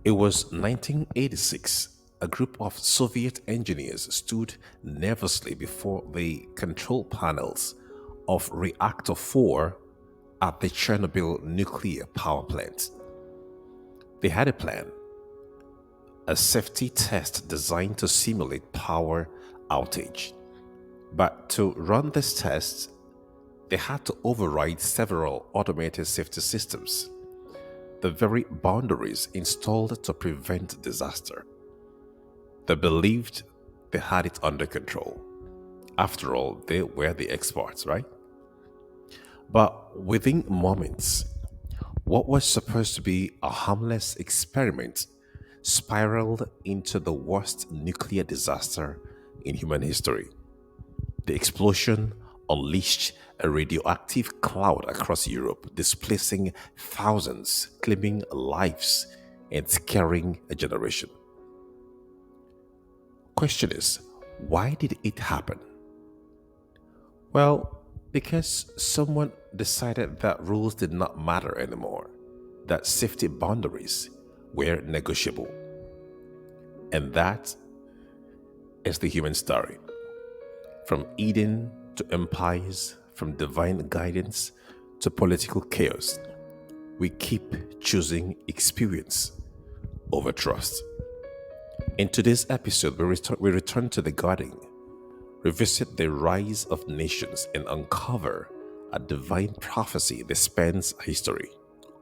It was 1986. A group of Soviet engineers stood nervously before the control panels of Reactor 4 at the Chernobyl nuclear power plant. They had a plan, a safety test designed to simulate power outage. But to run this test, they had to override several automated safety systems, the very boundaries installed to prevent disaster. They believed they had it under control. After all, they were the experts, right? But within moments, what was supposed to be a harmless experiment spiraled into the worst nuclear disaster in human history. The explosion unleashed a radioactive cloud across Europe, displacing thousands, claiming lives, and scaring a generation. Question is, why did it happen? Well, because someone decided that rules did not matter anymore, that safety boundaries were negotiable. And that is the human story. From Eden to empires, from divine guidance to political chaos, we keep choosing experience over trust. In today's episode, we return to the garden, revisit the rise of nations, and uncover a divine prophecy that spans history,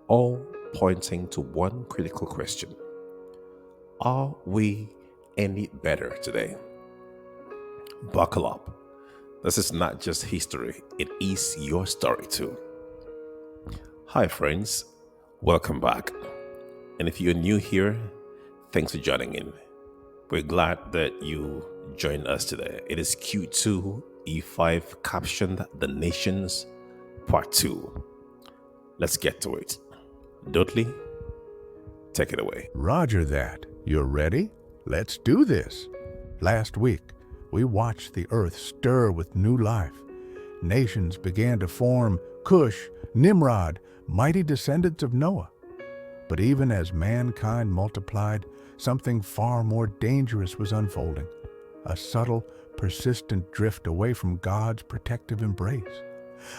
all pointing to one critical question: are we any better today? Buckle up. This is not just history, it is your story too. Hi, friends. Welcome back. And if you're new here, thanks for joining in. We're glad that you joined us today. It is Q2E5 captioned The Nations Part 2. Let's get to it. Dudley, take it away. Roger that. You're ready? Let's do this. Last week, we watched the earth stir with new life. Nations began to form: Cush, Nimrod, mighty descendants of Noah. But even as mankind multiplied, something far more dangerous was unfolding: a subtle, persistent drift away from God's protective embrace,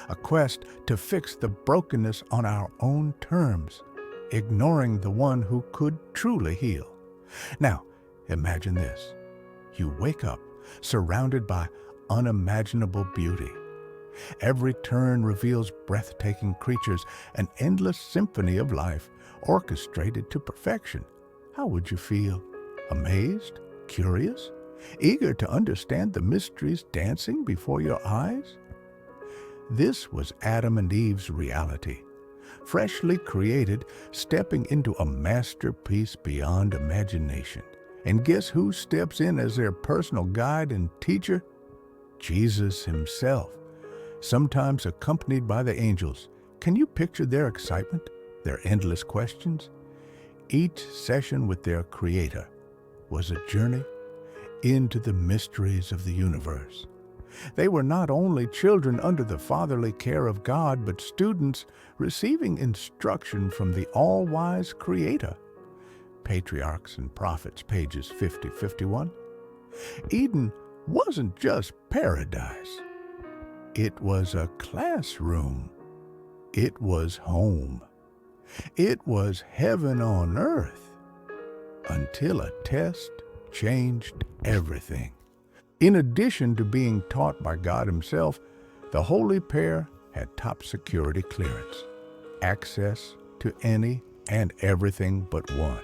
a quest to fix the brokenness on our own terms, ignoring the one who could truly heal. Now, imagine this. You wake up surrounded by unimaginable beauty. Every turn reveals breathtaking creatures, an endless symphony of life orchestrated to perfection. How would you feel? Amazed? Curious? Eager to understand the mysteries dancing before your eyes? This was Adam and Eve's reality, freshly created, stepping into a masterpiece beyond imagination. And guess who steps in as their personal guide and teacher? Jesus himself, sometimes accompanied by the angels. Can you picture their excitement, their endless questions? Each session with their Creator was a journey into the mysteries of the universe. They were not only children under the fatherly care of God, but students receiving instruction from the all-wise Creator. Patriarchs and Prophets, pages 50-51. Eden wasn't just paradise. It was a classroom. It was home. It was heaven on earth, until a test changed everything. In addition to being taught by God himself, the holy pair had top security clearance, access to any and everything but one.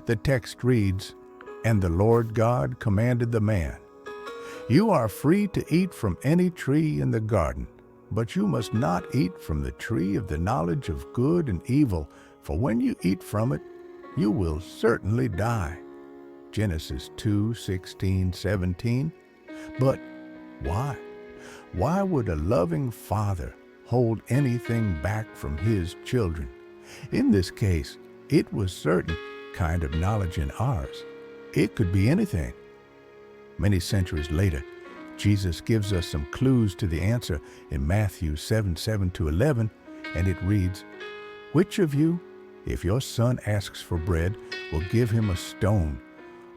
The text reads, "And the Lord God commanded the man, 'You are free to eat from any tree in the garden, but you must not eat from the tree of the knowledge of good and evil, for when you eat from it, you will certainly die.'" Genesis 2:16-17. But why? Why would a loving father hold anything back from his children? In this case, it was certain kind of knowledge in ours. It could be anything. Many centuries later, Jesus gives us some clues to the answer in Matthew 7:7-11, and it reads, "Which of you, If your son asks for bread, we'll give him a stone,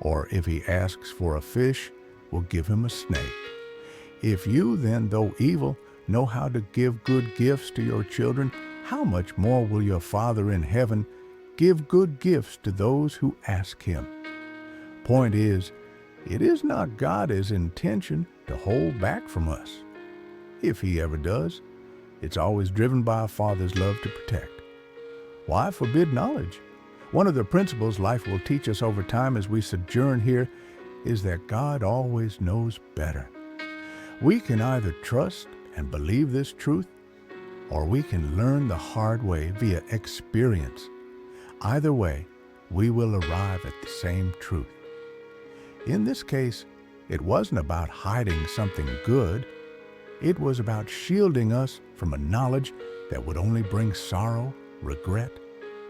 or if he asks for a fish, we'll give him a snake. If you then, though evil, know how to give good gifts to your children, how much more will your Father in heaven give good gifts to those who ask him? Point is, it is not God's intention to hold back from us. If he ever does, it's always driven by a Father's love to protect. Why forbid knowledge? One of the principles life will teach us over time as we sojourn here is that God always knows better. We can either trust and believe this truth, or we can learn the hard way via experience. Either way, we will arrive at the same truth. In this case, it wasn't about hiding something good. It was about shielding us from a knowledge that would only bring sorrow, regret,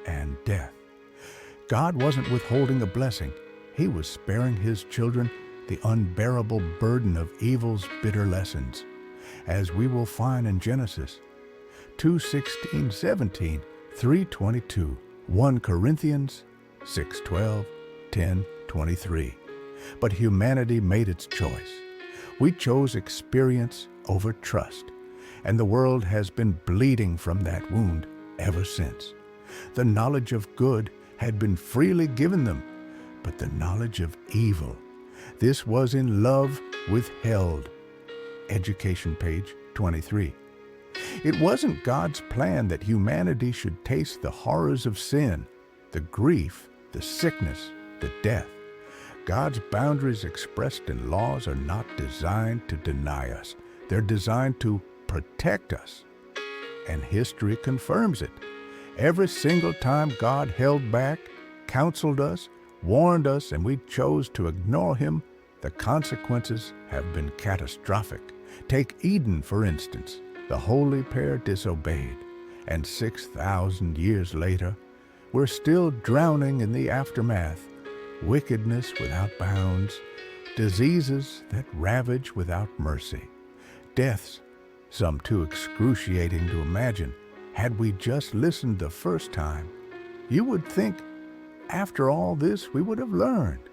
and death. God wasn't withholding a blessing. He was sparing his children the unbearable burden of evil's bitter lessons, as we will find in Genesis 2:16-17, 3:22, 1 Corinthians 6:12, 10:23. But humanity made its choice. We chose experience over trust, and the world has been bleeding from that wound ever since. The knowledge of good had been freely given them, but the knowledge of evil, this was in love withheld. Education page 23. It wasn't God's plan that humanity should taste the horrors of sin, the grief, the sickness, the death. God's boundaries expressed in laws are not designed to deny us. They're designed to protect us. And history confirms it. Every single time God held back, counseled us, warned us, and we chose to ignore him, the consequences have been catastrophic. Take Eden, for instance. The holy pair disobeyed, and 6,000 years later, we're still drowning in the aftermath. Wickedness without bounds, diseases that ravage without mercy, deaths, some too excruciating to imagine. Had we just listened the first time, you would think, after all this, we would have learned.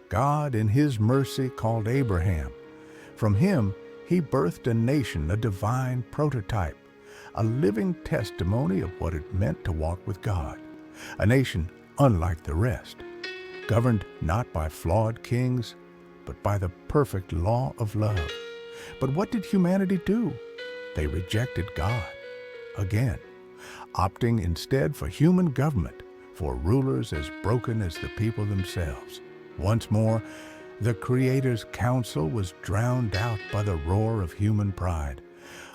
God, in his mercy, called Abraham. From him, he birthed a nation, a divine prototype, a living testimony of what it meant to walk with God. A nation unlike the rest, governed not by flawed kings, but by the perfect law of love. But what did humanity do? They rejected God again, opting instead for human government, for rulers as broken as the people themselves. Once more, the Creator's counsel was drowned out by the roar of human pride.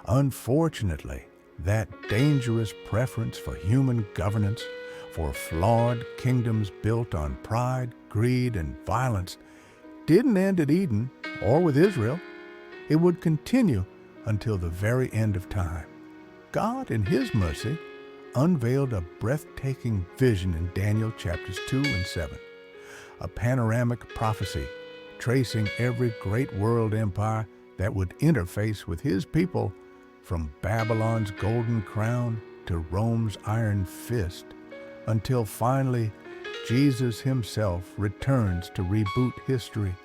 Unfortunately, that dangerous preference for human governance, for flawed kingdoms built on pride, greed, and violence, didn't end at Eden or with Israel. It would continue until the very end of time. God, in his mercy, unveiled a breathtaking vision in Daniel chapters 2 and 7, a panoramic prophecy tracing every great world empire that would interface with his people, from Babylon's golden crown to Rome's iron fist, until finally Jesus himself returns to reboot history.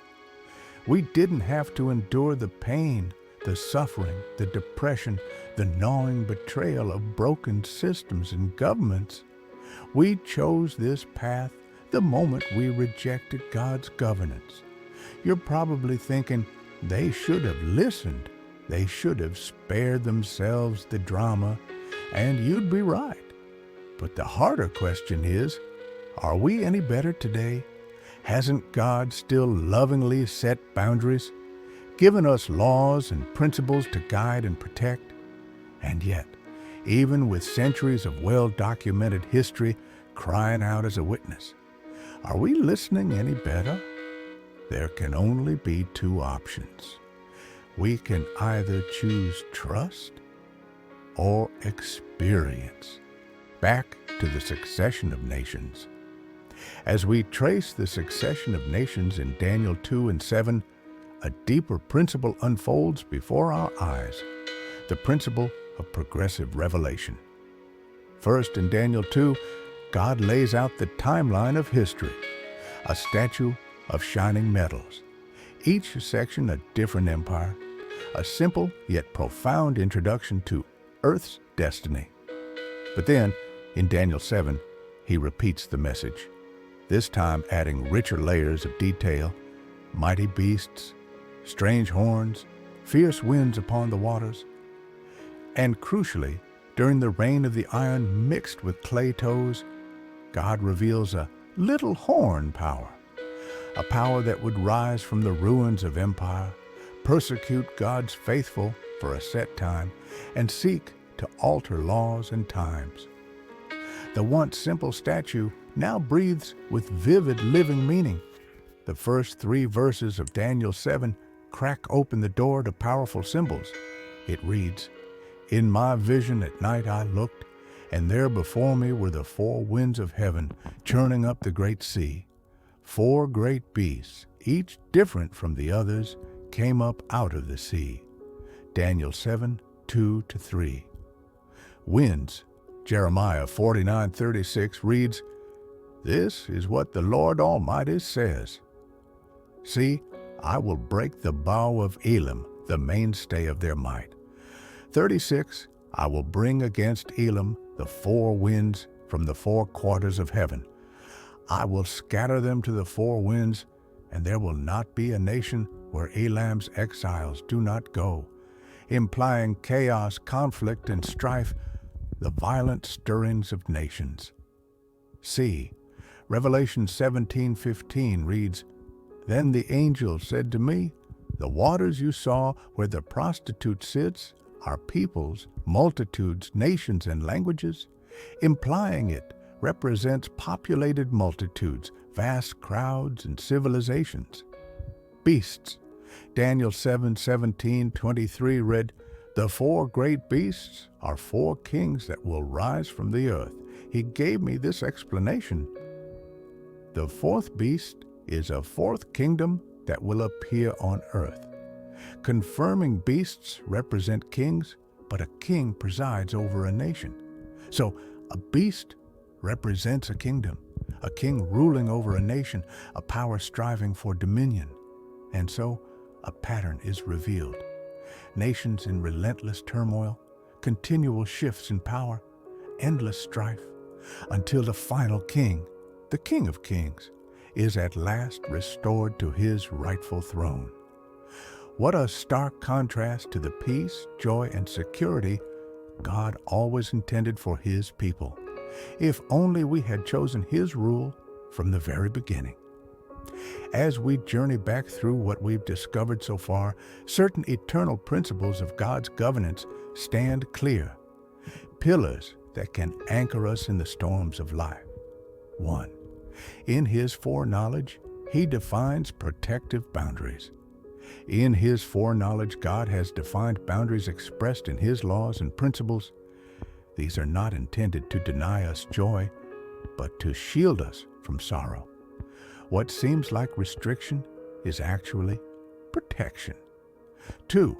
We didn't have to endure the pain, the suffering, the depression, the gnawing betrayal of broken systems and governments. We chose this path the moment we rejected God's governance. You're probably thinking, they should have listened. They should have spared themselves the drama, and you'd be right. But the harder question is, are we any better today? Hasn't God still lovingly set boundaries, given us laws and principles to guide and protect? And yet, even with centuries of well-documented history crying out as a witness, are we listening any better? There can only be two options. We can either choose trust or experience. Back to the succession of nations. As we trace the succession of nations in Daniel 2 and 7, a deeper principle unfolds before our eyes, the principle of progressive revelation. First, in Daniel 2, God lays out the timeline of history, a statue of shining metals. Each section a different empire, a simple yet profound introduction to Earth's destiny. But then, in Daniel 7, he repeats the message, this time adding richer layers of detail, mighty beasts, strange horns, fierce winds upon the waters. And crucially, during the reign of the iron mixed with clay toes, God reveals a little horn power, a power that would rise from the ruins of empire, persecute God's faithful for a set time, and seek to alter laws and times. The once simple statue now breathes with vivid living meaning. The first 3 verses of Daniel 7 crack open the door to powerful symbols. It reads, "In my vision at night I looked, and there before me were the 4 winds of heaven, churning up the great sea. 4 great beasts, each different from the others, came up out of the sea." Daniel 7, 2-3. Winds, Jeremiah 49:36 reads, "This is what the Lord Almighty says. See, I will break the bow of Elam, the mainstay of their might. 36, I will bring against Elam the 4 winds from the 4 quarters of heaven. I will scatter them to the 4 winds, and there will not be a nation where Elam's exiles do not go," implying chaos, conflict, and strife, the violent stirrings of nations. See, Revelation 17:15 reads, "Then the angel said to me, the waters you saw where the prostitute sits are peoples, multitudes, nations, and languages," implying it represents populated multitudes, vast crowds, and civilizations. Beasts, Daniel 7:17-23 read, "The 4 great beasts are 4 kings that will rise from the earth." He gave me this explanation. The 4th beast is a 4th kingdom that will appear on earth. Confirming beasts represent kings, but a king presides over a nation. So a beast represents a kingdom, a king ruling over a nation, a power striving for dominion. And so a pattern is revealed. Nations in relentless turmoil, continual shifts in power, endless strife, until the final king, the King of Kings, is at last restored to his rightful throne. What a stark contrast to the peace, joy, and security God always intended for his people. If only we had chosen his rule from the very beginning. As we journey back through what we've discovered so far, certain eternal principles of God's governance stand clear, pillars that can anchor us in the storms of life. 1. In his foreknowledge, he defines protective boundaries. In his foreknowledge, God has defined boundaries expressed in his laws and principles. These are not intended to deny us joy, but to shield us from sorrow. What seems like restriction is actually protection. 2.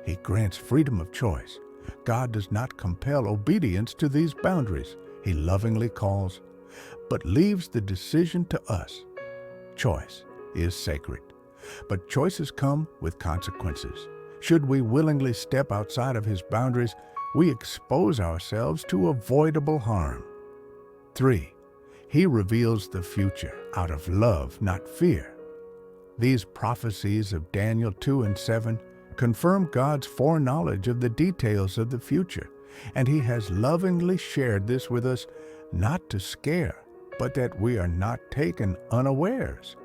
He grants freedom of choice. God does not compel obedience to these boundaries. He lovingly calls, but leaves the decision to us. Choice is sacred, but choices come with consequences. Should we willingly step outside of his boundaries, we expose ourselves to avoidable harm. 3. He reveals the future out of love, not fear. These prophecies of Daniel 2 and 7 confirm God's foreknowledge of the details of the future, and he has lovingly shared this with us, not to scare, but that we are not taken unawares.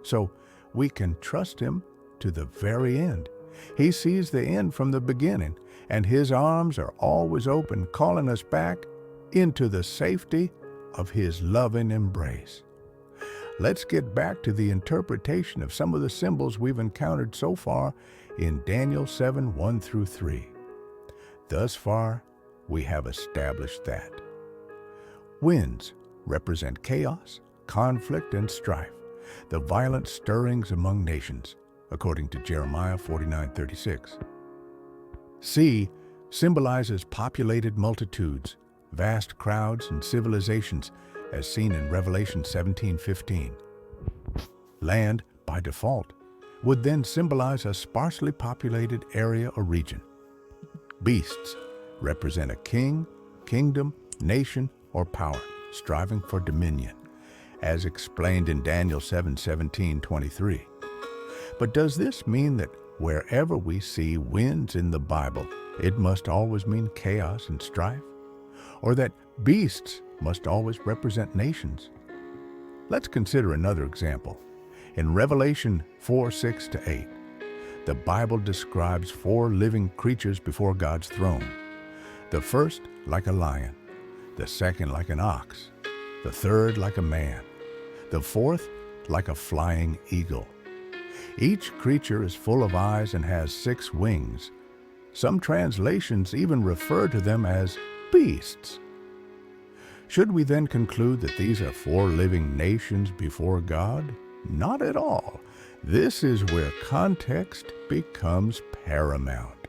So we can trust him to the very end. He sees the end from the beginning, and his arms are always open, calling us back into the safety of his loving embrace. Let's get back to the interpretation of some of the symbols we've encountered so far in Daniel 7, 1-3. Thus far, we have established that winds represent chaos, conflict, and strife, the violent stirrings among nations, according to Jeremiah 49:36. Sea symbolizes populated multitudes, vast crowds and civilizations, as seen in Revelation 17:15. Land, by default, would then symbolize a sparsely populated area or region. Beasts represent a king, kingdom, nation, or power striving for dominion, as explained in Daniel 7:17-23. But does this mean that wherever we see winds in the Bible, it must always mean chaos and strife? Or that beasts must always represent nations? Let's consider another example. In Revelation 4:6-8, the Bible describes 4 living creatures before God's throne. The first like a lion, the second like an ox, the third like a man, the fourth like a flying eagle. Each creature is full of eyes and has 6 wings. Some translations even refer to them as beasts. Should we then conclude that these are 4 living nations before God? Not at all. This is where context becomes paramount.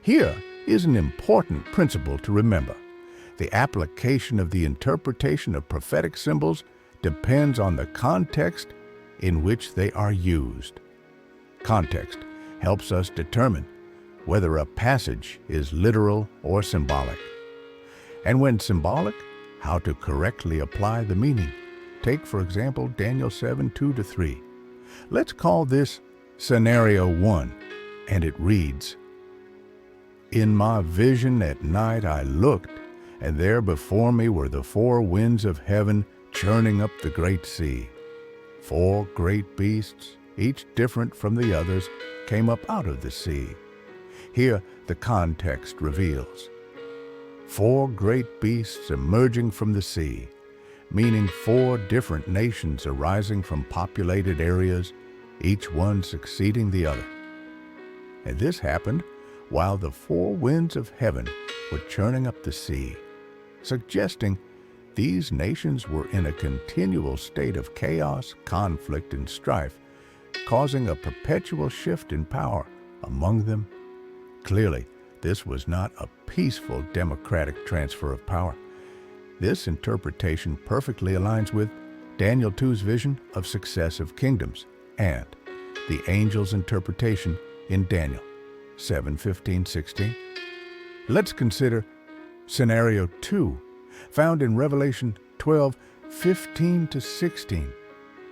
Here is an important principle to remember. The application of the interpretation of prophetic symbols depends on the context in which they are used. Context helps us determine whether a passage is literal or symbolic. And when symbolic, how to correctly apply the meaning. Take, for example, Daniel 7:2-3. Let's call this Scenario 1, and it reads, "In my vision at night I looked, and there before me were the 4 winds of heaven churning up the great sea. 4 great beasts, each different from the others, came up out of the sea." Here the context reveals 4 great beasts emerging from the sea, meaning 4 different nations arising from populated areas, each one succeeding the other. And this happened while the 4 winds of heaven were churning up the sea, suggesting these nations were in a continual state of chaos, conflict, and strife, causing a perpetual shift in power among them. Clearly, this was not a peaceful democratic transfer of power. This interpretation perfectly aligns with Daniel 2's vision of successive kingdoms and the angel's interpretation in Daniel 7:15-16. Let's consider Scenario 2, found in Revelation 12:15-16.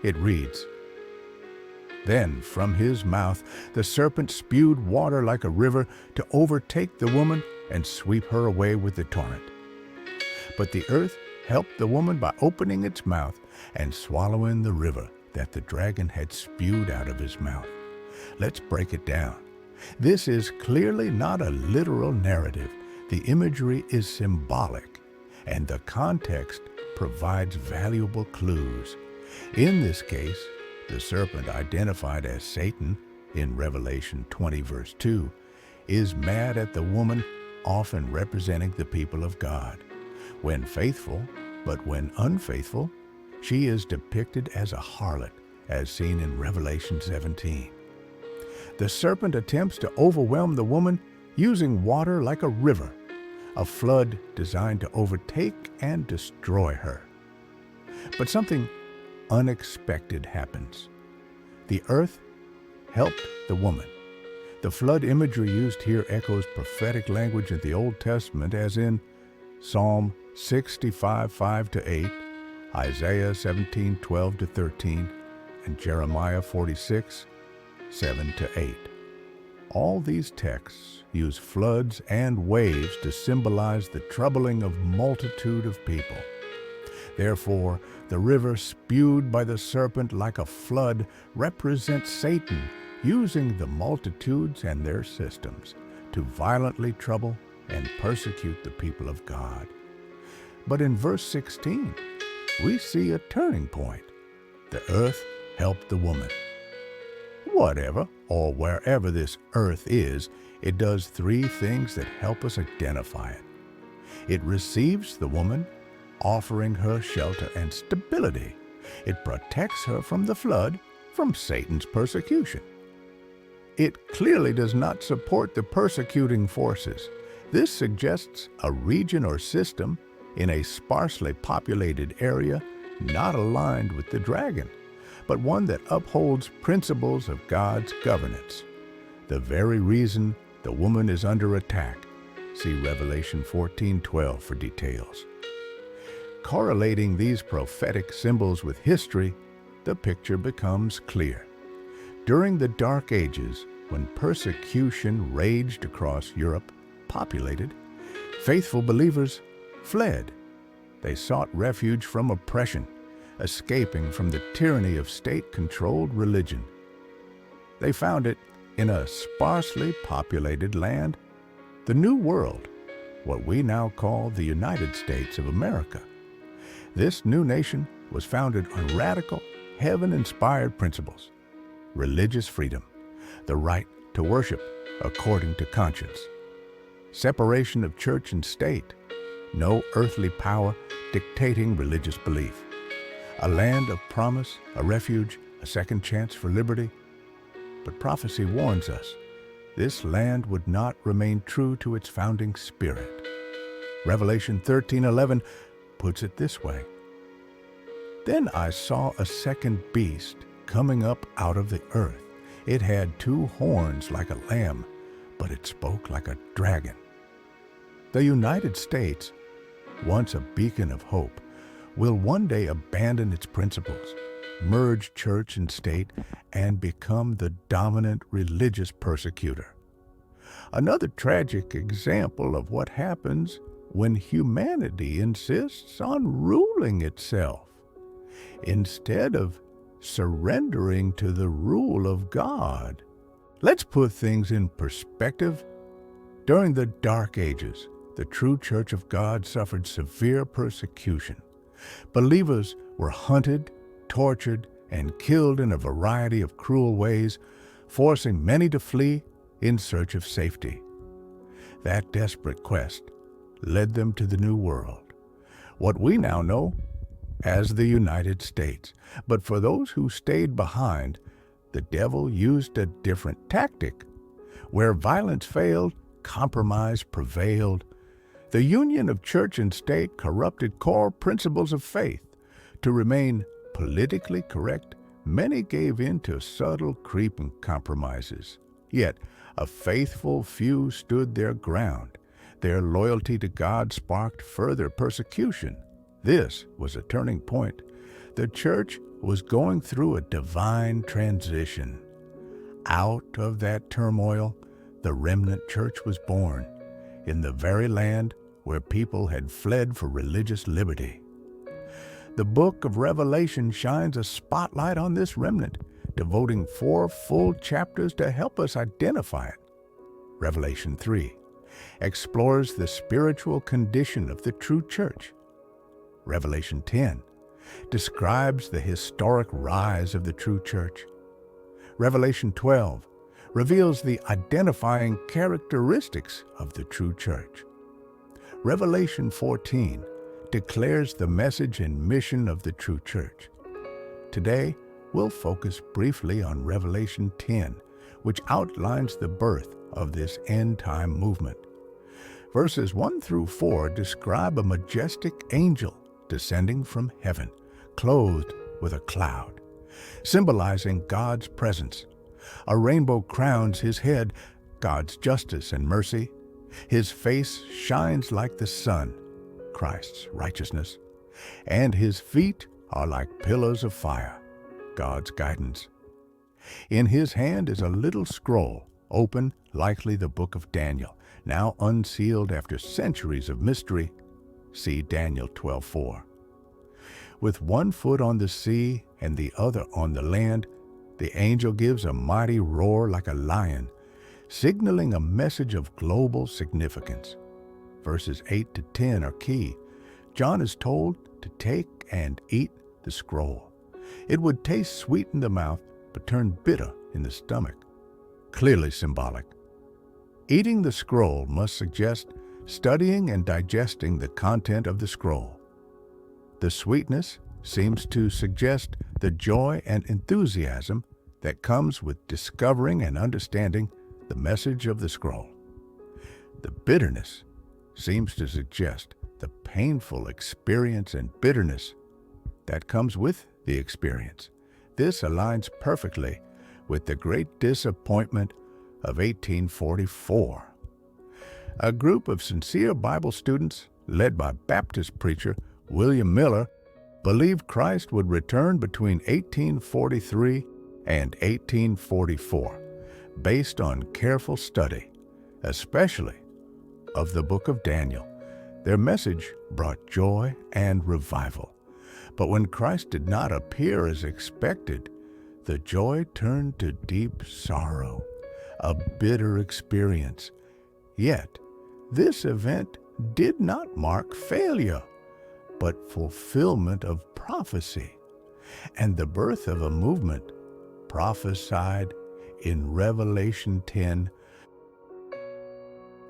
It reads, "Then from his mouth the serpent spewed water like a river to overtake the woman and sweep her away with the torrent. But the earth helped the woman by opening its mouth and swallowing the river that the dragon had spewed out of his mouth." Let's break it down. This is clearly not a literal narrative. The imagery is symbolic, and the context provides valuable clues. In this case, the serpent, identified as Satan in Revelation 20:2, is mad at the woman, often representing the people of God. When faithful, but when unfaithful, she is depicted as a harlot, as seen in Revelation 17. The serpent attempts to overwhelm the woman using water like a river, a flood designed to overtake and destroy her. But something unexpected happens. The earth helped the woman. The flood imagery used here echoes prophetic language in the Old Testament, as in Psalm 65:5-8, Isaiah 17:12-13, and Jeremiah 46:7-8. All these texts use floods and waves to symbolize the troubling of multitude of people. Therefore, the river spewed by the serpent like a flood represents Satan using the multitudes and their systems to violently trouble and persecute the people of God. But in verse 16, we see a turning point. The earth helped the woman. Whatever or wherever this earth is, it does 3 things that help us identify it. It receives the woman, offering her shelter and stability. It protects her from the flood, from Satan's persecution. It clearly does not support the persecuting forces. This suggests a region or system in a sparsely populated area not aligned with the dragon, but one that upholds principles of God's governance. The very reason the woman is under attack. See Revelation 14:12 for details. Correlating these prophetic symbols with history, the picture becomes clear. During the Dark Ages, when persecution raged across Europe, populated, faithful believers fled. They sought refuge from oppression, escaping from the tyranny of state-controlled religion. They found it in a sparsely populated land, the New World, what we now call the United States of America. This new nation was founded on radical, heaven-inspired principles: religious freedom, the right to worship according to conscience, separation of church and state, no earthly power dictating religious belief, a land of promise, a refuge, a second chance for liberty. But prophecy warns us, this land would not remain true to its founding spirit. Revelation 13:11 puts it this way: "Then I saw a second beast coming up out of the earth. It had 2 horns like a lamb, but it spoke like a dragon." The United States, once a beacon of hope, will one day abandon its principles, merge church and state, and become the dominant religious persecutor. Another tragic example of what happens when humanity insists on ruling itself, instead of surrendering to the rule of God. Let's put things in perspective. During the Dark Ages, the true Church of God suffered severe persecution. Believers were hunted, tortured, and killed in a variety of cruel ways, forcing many to flee in search of safety. That desperate quest led them to the New World, what we now know as the United States. But for those who stayed behind, the devil used a different tactic. Where violence failed, compromise prevailed. The union of church and state corrupted core principles of faith. To remain politically correct, many gave in to subtle creeping compromises. Yet, a faithful few stood their ground. Their loyalty to God sparked further persecution. This was a turning point. The church was going through a divine transition. Out of that turmoil, the remnant church was born, in the very land where people had fled for religious liberty. The book of Revelation shines a spotlight on this remnant, devoting 4 full chapters to help us identify it. Revelation 3 explores the spiritual condition of the true church. Revelation 10 describes the historic rise of the true church. Revelation 12 reveals the identifying characteristics of the true church. Revelation 14 declares the message and mission of the true church. Today, we'll focus briefly on Revelation 10, which outlines the birth of this end-time movement. Verses 1 through 4 describe a majestic angel descending from heaven, clothed with a cloud, symbolizing God's presence. A rainbow crowns his head, God's justice and mercy. His face shines like the sun, Christ's righteousness, and his feet are like pillars of fire, God's guidance. In his hand is a little scroll, open, likely the book of Daniel, now unsealed after centuries of mystery. See Daniel 12:4. With one foot on the sea and the other on the land, the angel gives a mighty roar like a lion, signaling a message of global significance. Verses 8 to 10 are key. John is told to take and eat the scroll. It would taste sweet in the mouth, but turn bitter in the stomach. Clearly symbolic. Eating the scroll must suggest studying and digesting the content of the scroll. The sweetness seems to suggest the joy and enthusiasm that comes with discovering and understanding the message of the scroll. The bitterness seems to suggest the painful experience and bitterness that comes with the experience. This aligns perfectly with the great disappointment of 1844. A group of sincere Bible students, led by Baptist preacher William Miller, believed Christ would return between 1843 and 1844, based on careful study, especially of the book of Daniel. Their message brought joy and revival. But when Christ did not appear as expected, the joy turned to deep sorrow, a bitter experience. Yet, this event did not mark failure, but fulfillment of prophecy, and the birth of a movement prophesied in Revelation 10.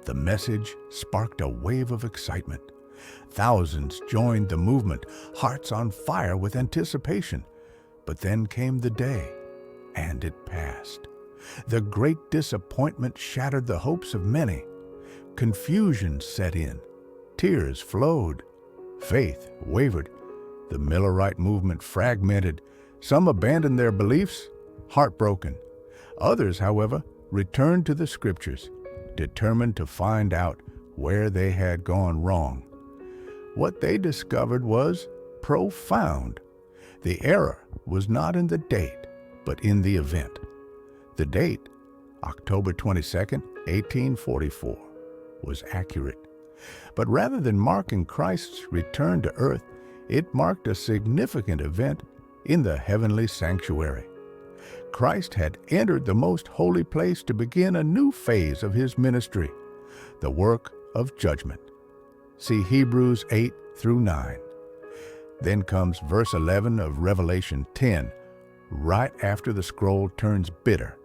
The message sparked a wave of excitement. Thousands joined the movement, hearts on fire with anticipation. But then came the day, and it passed. The great disappointment shattered the hopes of many. Confusion set in. Tears flowed. Faith wavered. The Millerite movement fragmented. Some abandoned their beliefs, heartbroken. Others, however, returned to the Scriptures, determined to find out where they had gone wrong. What they discovered was profound. The error was not in the date, but in the event. The date, October 22nd, 1844, was accurate. But rather than marking Christ's return to earth, it marked a significant event in the heavenly sanctuary. Christ had entered the most holy place to begin a new phase of his ministry, the work of judgment. See Hebrews 8 through 9. Then comes verse 11 of Revelation 10, right after the scroll turns bitter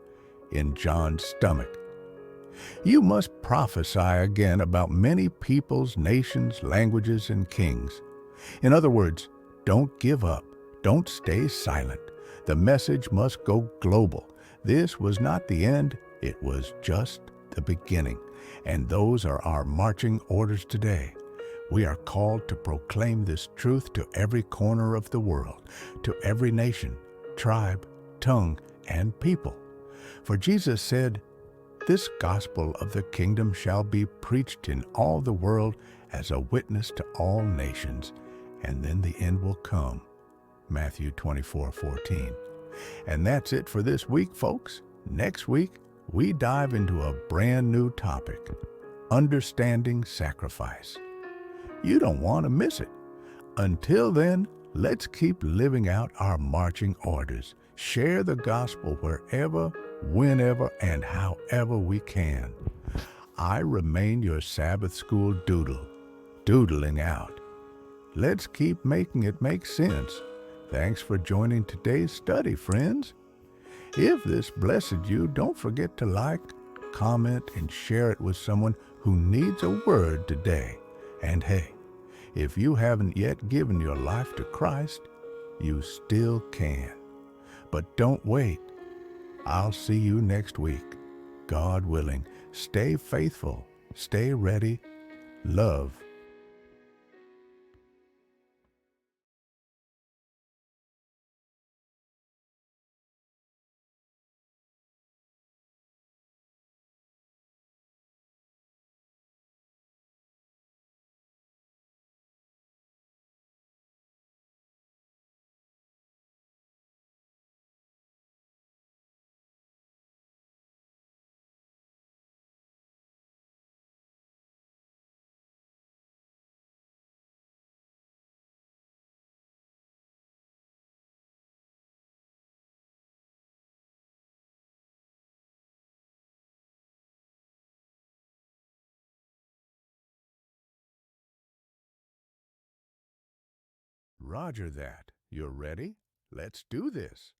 in John's stomach. You must prophesy again about many peoples, nations, languages, and kings. In other words, don't give up. Don't stay silent. The message must go global. This was not the end. It was just the beginning. And those are our marching orders today. We are called to proclaim this truth to every corner of the world, to every nation, tribe, tongue, and people. For Jesus said, "This gospel of the kingdom shall be preached in all the world as a witness to all nations, and then the end will come." Matthew 24:14. And that's it for this week, folks. Next week, we dive into a brand new topic, understanding sacrifice. You don't want to miss it. Until then, let's keep living out our marching orders. Share the gospel wherever, whenever, and however we can. I remain your Sabbath school doodle, doodling out. Let's keep making it make sense. Thanks for joining today's study, friends. If this blessed you, don't forget to like, comment, and share it with someone who needs a word today. And hey, if you haven't yet given your life to Christ, you still can. But don't wait. I'll see you next week. God willing, stay faithful, stay ready, love. Roger that. You're ready? Let's do this.